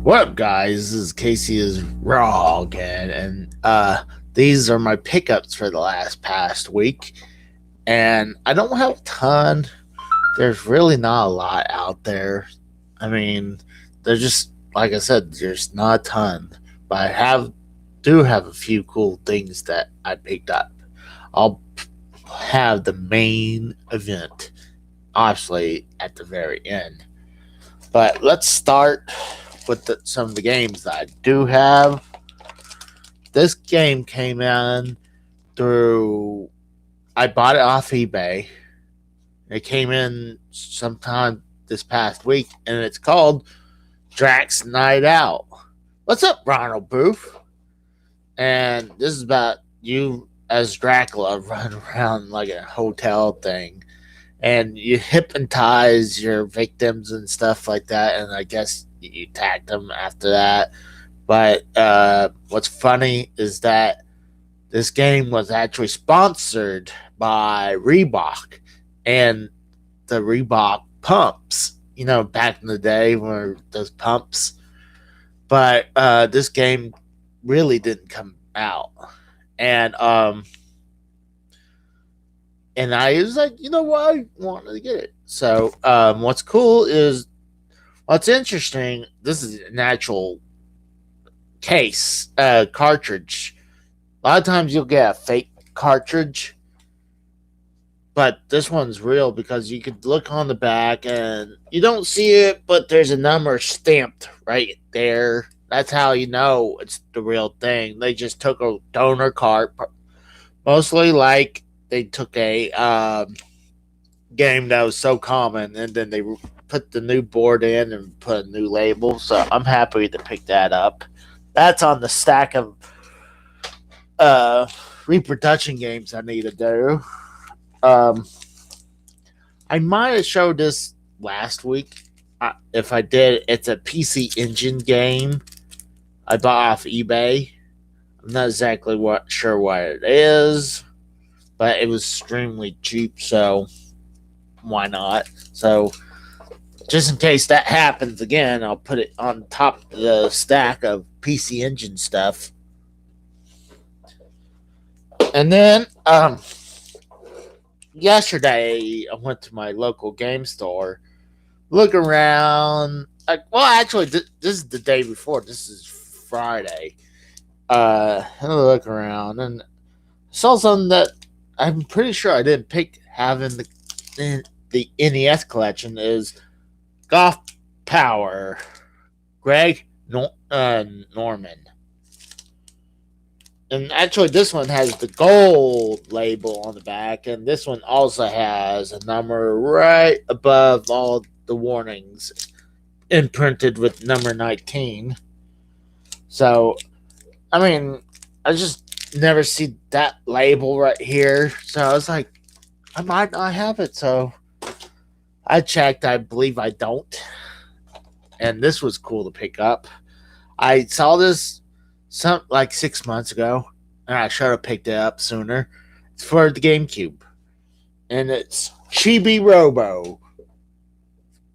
What up, guys? This is Casey is Raw again, and these are my pickups for the past week. And I don't have a ton. There's really not a lot out there. I mean, there's just like I said, there's not a ton, but do have a few cool things that I picked up. I'll have the main event, obviously, at the very end. But let's start with some of the games that I do have. This game came in through. I bought it off eBay. It came in sometime this past week, and it's called Drax Night Out. What's up, Ronald Booth? And this is about you as Dracula running around like a hotel thing, and you hypnotize your victims and stuff like that. And I guess you attack them after that. But what's funny is that this game was actually sponsored by Reebok and the Reebok pumps. You know, back in the day when those pumps. But this game really didn't come out, and I was like, you know what, I wanted to get it. So what's cool is what's interesting. This is an actual case cartridge. A lot of times you'll get a fake cartridge, but this one's real because you could look on the back and you don't see it, but there's a number stamped right there. That's how you know it's the real thing. They just took a donor card, mostly like they took a game that was so common, and then they put the new board in and put a new label. So I'm happy to pick that up. That's on the stack of uh, reproduction games I need to do. Um, I might have showed this last week. If I did, it's a PC Engine game I bought off eBay. I'm not exactly sure what it is, but it was extremely cheap, so why not? So just in case that happens again, I'll put it on top of the stack of PC Engine stuff. And then yesterday I went to my local game store, look around. Well, actually, this is the day before. This is Friday. I look around and saw something that I'm pretty sure I didn't pick. Having the NES collection is Golf Power, Greg Norman. And actually, this one has the gold label on the back, and this one also has a number right above all the warnings, imprinted with number 19. So, I mean, I just never see that label right here. So I was like, I might not have it. So I checked. I believe I don't. And this was cool to pick up. I saw this some like 6 months ago, and I should have picked it up sooner. It's for the GameCube, and it's Chibi Robo.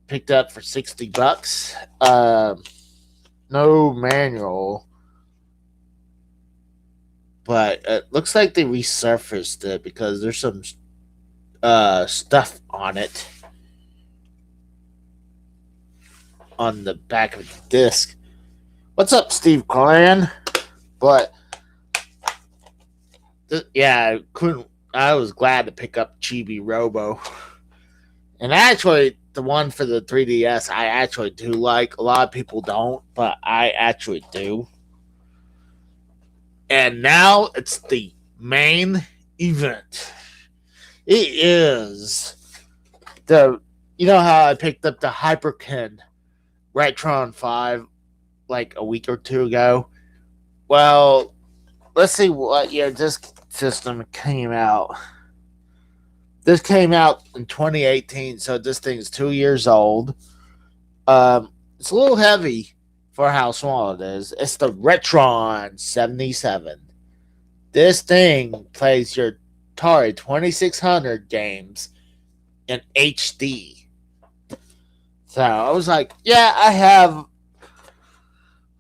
Picked up for $60. No manual, but it looks like they resurfaced it because there's some stuff on it on the back of the disc. What's up, Steve Clan? But yeah, I couldn't. I was glad to pick up Chibi Robo, and actually, the one for the 3DS, I actually do like. A lot of people don't, but I actually do. And now it's the main event. It is the. You know how I picked up the Hyperkin Retron 5 like a week or two ago? Well, let's see what year this system came out. This came out in 2018, so this thing's 2 years old. It's a little heavy for how small it is. It's the Retron 77. This thing plays your Atari 2600 games in HD. So I was like, yeah, I have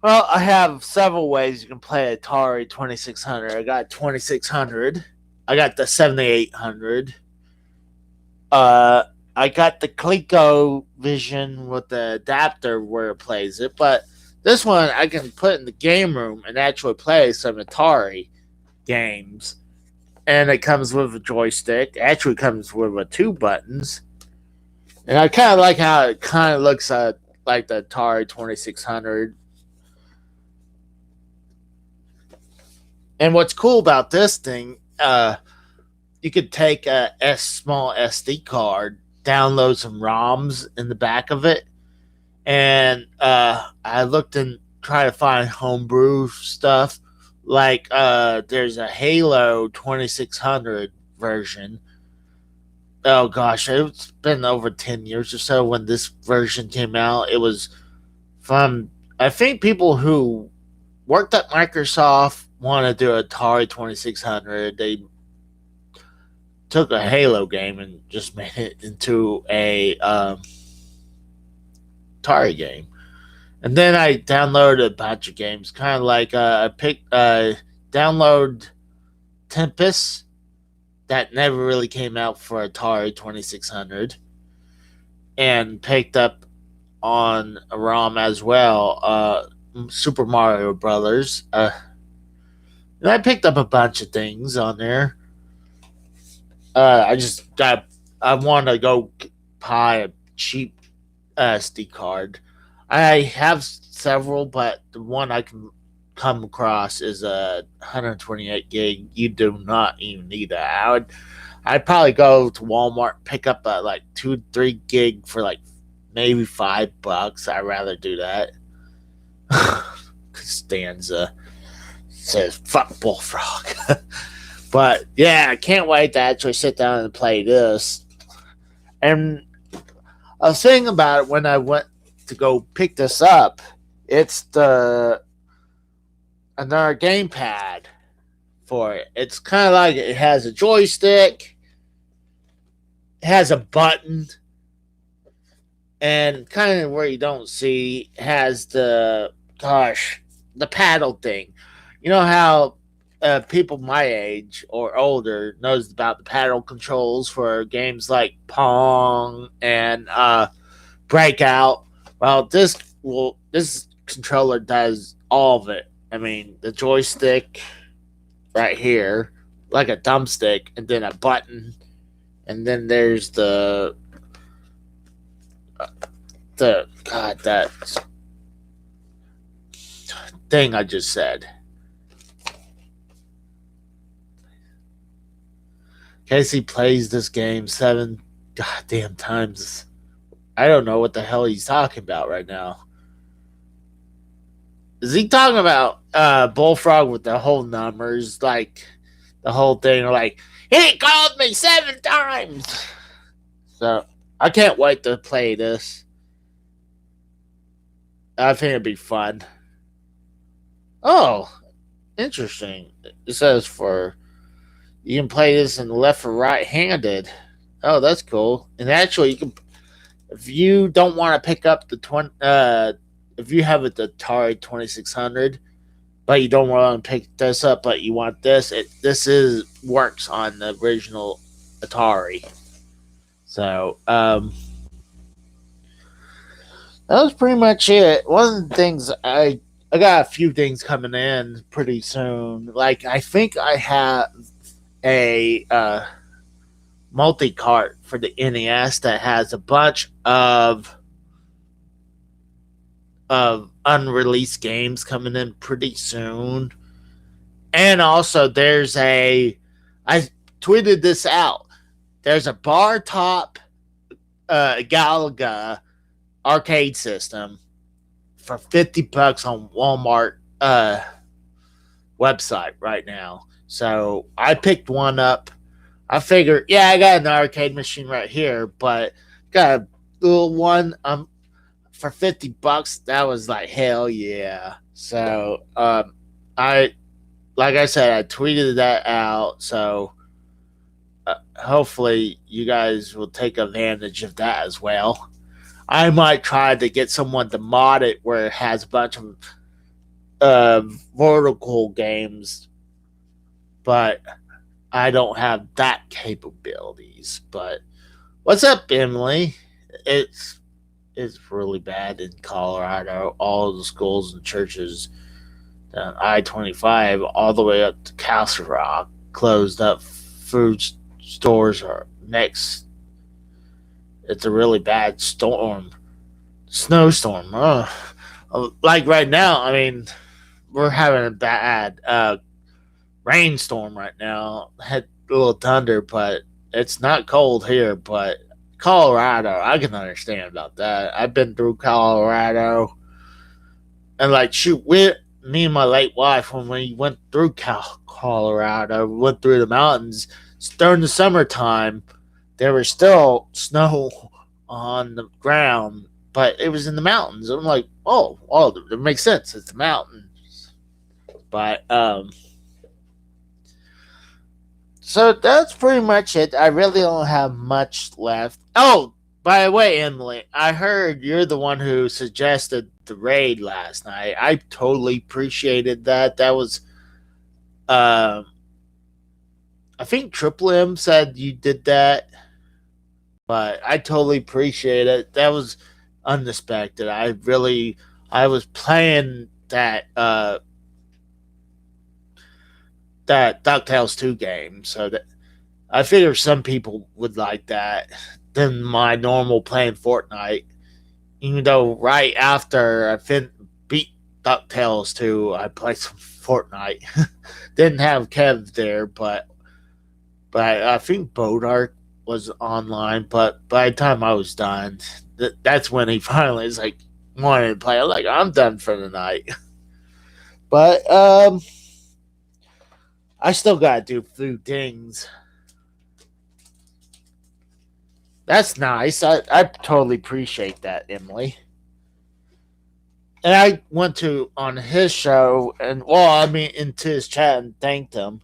Well, I have several ways you can play Atari 2600. I got 2600. I got the 7800. Uh, I got the ColecoVision with the adapter where it plays it, but this one I can put in the game room and actually play some Atari games. And it comes with a joystick. It actually comes with two buttons. And I kind of like how it kind of looks like the Atari 2600. And what's cool about this thing, you could take small SD card, download some ROMs in the back of it, and I looked and tried to find homebrew stuff. Like there's a Halo 2600 version. Oh gosh, it's been over 10 years or so when this version came out. It was from I think people who worked at Microsoft want to do Atari 2600. They took a Halo game and just made it into a Atari game. And then I downloaded a bunch of games, kind of like I picked download Tempest that never really came out for Atari 2600, and picked up on a ROM as well, Super Mario Brothers. And I picked up a bunch of things on there. I want to go buy a cheap SD card. I have several, but the one I can come across is a 128 gig. You do not even need that. I'd probably go to Walmart, pick up a like 2-3 gig for like maybe $5. I'd rather do that. Stanza says fuck Bullfrog. But yeah, I can't wait to actually sit down and play this. And I was thinking about it when I went to go pick this up. It's the another gamepad for it. It's kind of like it has a joystick, it has a button, and kind of where you don't see has the paddle thing. You know how people my age or older knows about the paddle controls for games like Pong and Breakout. Well, this controller does all of it. I mean, the joystick right here, like a thumbstick, and then a button, and then there's the God that thing I just said. Casey plays this game 7 goddamn times. I don't know what the hell he's talking about right now. Is he talking about Bullfrog with the whole numbers, like the whole thing, like he called me 7 times? So I can't wait to play this. I think it'd be fun. Oh, interesting. It says for you can play this in left or right handed. Oh, that's cool. And actually, you can if you don't want to pick up the if you have the Atari 2600, but you don't want to pick this up, but you want this, this is works on the original Atari. So that was pretty much it. One of the things I got a few things coming in pretty soon. Like I think I have a multi cart for the NES that has a bunch of unreleased games coming in pretty soon. And also I tweeted this out. There's a bar top Galaga arcade system for $50 on Walmart website right now. So I picked one up. I figured, yeah, I got an arcade machine right here, but got a little one for $50. That was like hell yeah. So I like I said, I tweeted that out. So hopefully you guys will take advantage of that as well. I might try to get someone to mod it where it has a bunch of vertical games, but I don't have that capabilities. But what's up, Emily? It's it's really bad in Colorado. All the schools and churches down I-25 all the way up to Castle Rock closed up. Food stores are next. It's a really bad snowstorm. Like right now, I mean, we're having a bad rainstorm right now. Had a little thunder, but it's not cold here. But Colorado, I can understand about that. I've been through Colorado, and like shoot, me and my late wife when we went through Colorado, we went through the mountains during the summertime. There was still snow on the ground, but it was in the mountains. I'm like, oh, it makes sense. It's the mountains. But so that's pretty much it. I really don't have much left. Oh, by the way, Emily, I heard you're the one who suggested the raid last night. I totally appreciated that. That was, uh, I think Triple M said you did that, but I totally appreciate it. That was unexpected. I was playing that DuckTales 2 game, so that I figure some people would like that than my normal playing Fortnite. Even though right after beat DuckTales 2, I played some Fortnite. Didn't have Kev there, but I think Bodark was online. But by the time I was done, that's when he finally is like wanted to play. I'm like, I'm done for the night. But I still gotta do a few things. That's nice. I totally appreciate that, Emily. And I went to on his show and into his chat and thanked him.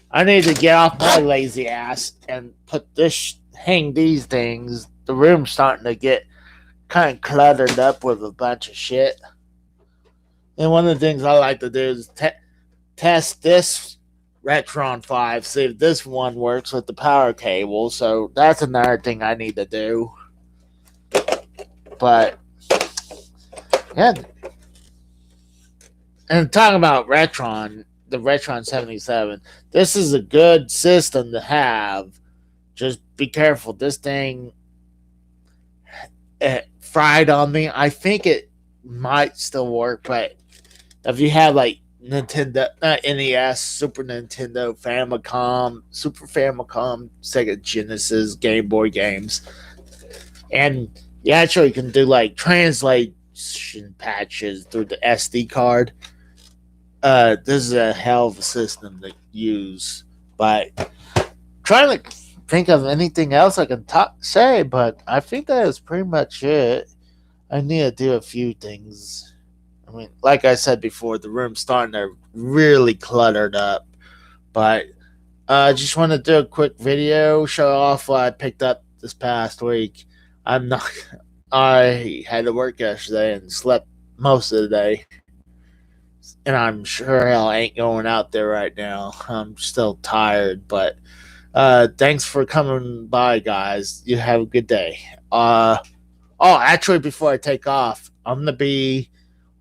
I need to get off my lazy ass and hang these things. The room's starting to get kind of cluttered up with a bunch of shit. And one of the things I like to do is test this Retron 5, see if this one works with the power cable. So that's another thing I need to do. But yeah. And talking about Retron, the Retron 77, this is a good system to have. Just be careful. This thing fried on me. I think it might still work, but if you have like Nintendo, not NES, Super Nintendo, Famicom, Super Famicom, Sega Genesis, Game Boy games, and you actually can do like translation patches through the SD card. This is a hell of a system to use. But trying to think of anything else I can say, but I think that is pretty much it. I need to do a few things. I mean, like I said before, the room's starting to really cluttered up. But I just want to do a quick video, show off what I picked up this past week. I'm not. I had to work yesterday and slept most of the day, and I'm sure hell ain't going out there right now. I'm still tired, but thanks for coming by, guys. You have a good day. Actually, before I take off, I'm gonna be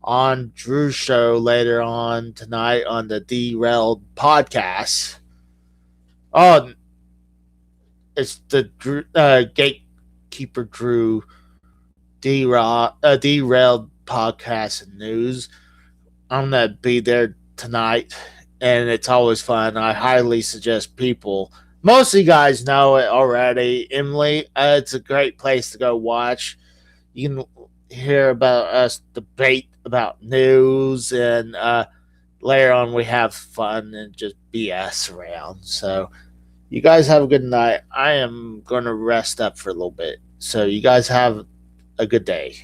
on Drew's show later on tonight on the Derailed podcast. Oh, it's the Gatekeeper Drew Derailed podcast and news. I'm gonna be there tonight, and it's always fun. I highly suggest people. Most of you guys know it already. Emily, it's a great place to go watch. You can hear about us debate about news, and later on we have fun and just BS around. So you guys have a good night. I am going to rest up for a little bit. So you guys have a good day.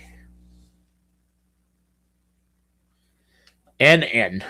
And end.